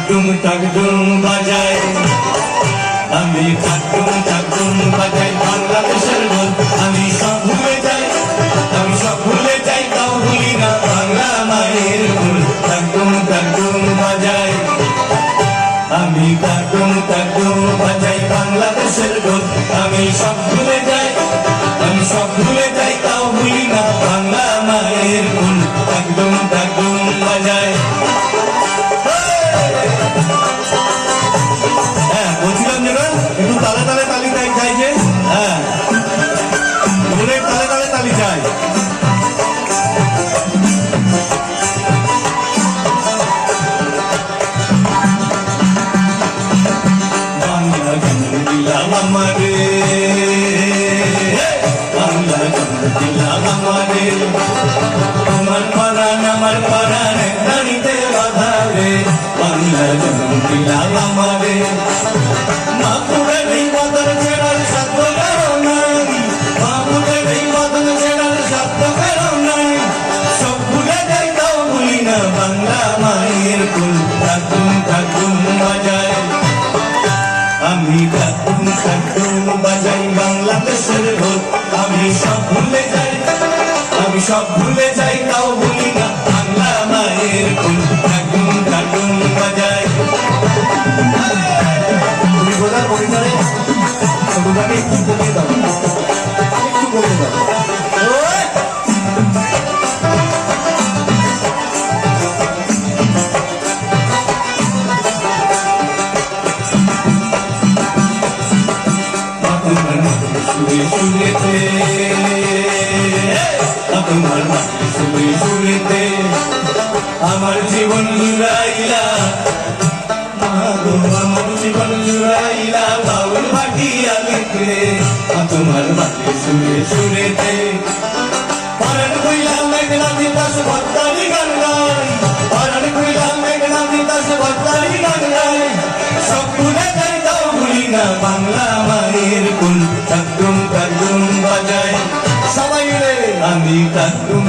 টাকডুম বাজাই, আমি টাকডুম বাজাই বাংলাদেশের ঢোল। আমি সব ভুলে যাই, আমি সব ভুলে যাই, তাও ভুলি না বাংলা মায়ের ফুল। টাকডুম বাজাই, আমি টাকডুম বাজাই বাংলাদেশের ঢোল। আমি সব ভুলে যাই, আমি সব ভুলে যাই, তাও ভুলি না বাংলা মায়ের ফুল। টাকডুম বাজাই। হ্যাঁ বলছিলাম যে না একটু তালে তালে তালি চাই যে, হ্যাঁ ঢোলের তালে তালে তালি চাই। বাংলা গান দিলাম আমারে, বাংলা গান দিলাম আমারে, তোমার পরাণ আমার পরাণ নারীতে বাধা রে। বাংলা গান দিলাম আমারে, মাপুরে নেই বদল ছেড়ার সাধ্য কারো নাই, মাপুরে নেই বদল ছেড়ার সাধ্য কারো নাই। সব ভুলে যাই তাও ভুলি না বাংলা মায়ের ফুল। টাকডুম বাজাই, আমি টাকডুম বাজাই বাংলাদেশের ঢোল। আমি সব ভুলে যাই, আমি সব ভুলে যাই, তাও ভুলি না বাংলা মায়ের ফুল। টাকডুম বাজাই। তুমি বোঝার পরিবারে ছোটটাকে একটু কমিয়ে দাও, একটু কমিয়ে দাও। সুরেতে তোমার মাটি সুরেতে আমার জীবন জুড়াইলা, আমার জীবন জুড়াইলা বাউল ভাটিয়া লিখে। তোমার মাটি সুরেতে পারণ কইলা মেঘনা দিতাস ভক্তারি গান গাই, পারণ কইলা মেঘনা দিতাস ভক্তারি গান গাই। সব ভুলে যাই তাও ভুলি না বাংলা মায়ের ফুল। টাকডুম বাজাই সবাই রে, আমি টাকডুম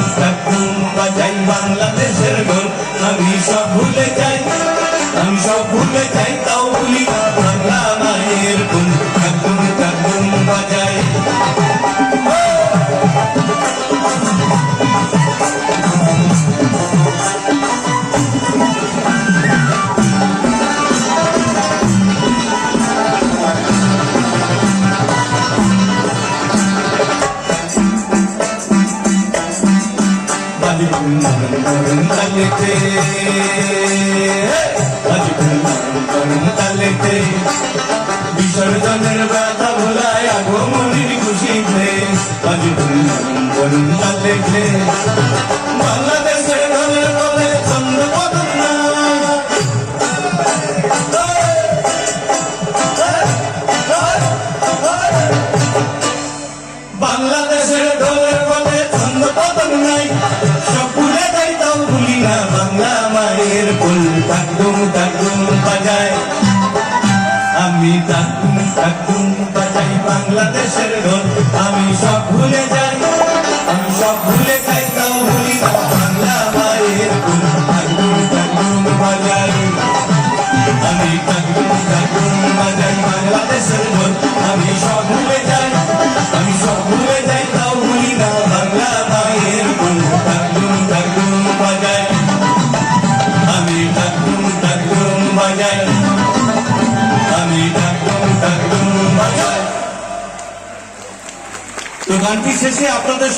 বাজাই বাংলাদেশের ঢোল। আমি সব ভুলে যাই, আমি সব ভুলে যাই, তাও ভুলি না বাংলা মায়ের ফুল। টাকডুম বাজাই। বিসর্জনের ব্যথা ভোলায় আগমনির খুশিতে লেখে। বাংলাদেশের ঢোলের বলে ছন্দ পদন না, বাংলাদেশের ঢোলের বলে ছন্দ পদন নাই। সব ভুলে যাই তাও ভুলি না বাংলা মায়ের ফুল। টাকডুম বাজাই, আমি টাকডুম বাজাই বাংলাদেশের ঢোল। আমি সব ভুলে যাই, আমি সব ভুলে যাই, তাও ভুলি না বাংলা মায়ের ফুল। টাকডুম বাজাই, আমি টাকডুম বাজাই বাংলাদেশের ঢোল। আমি সব ভুলে যাই, আমি সব ভুলে যাই, তাও ভুলি না বাংলা মায়ের ফুল। টাকডুম বাজাই, আমি টাকডুম বাজাই, আমি টাকডুম বাজাই। তো গানটি শেষে আপনাদের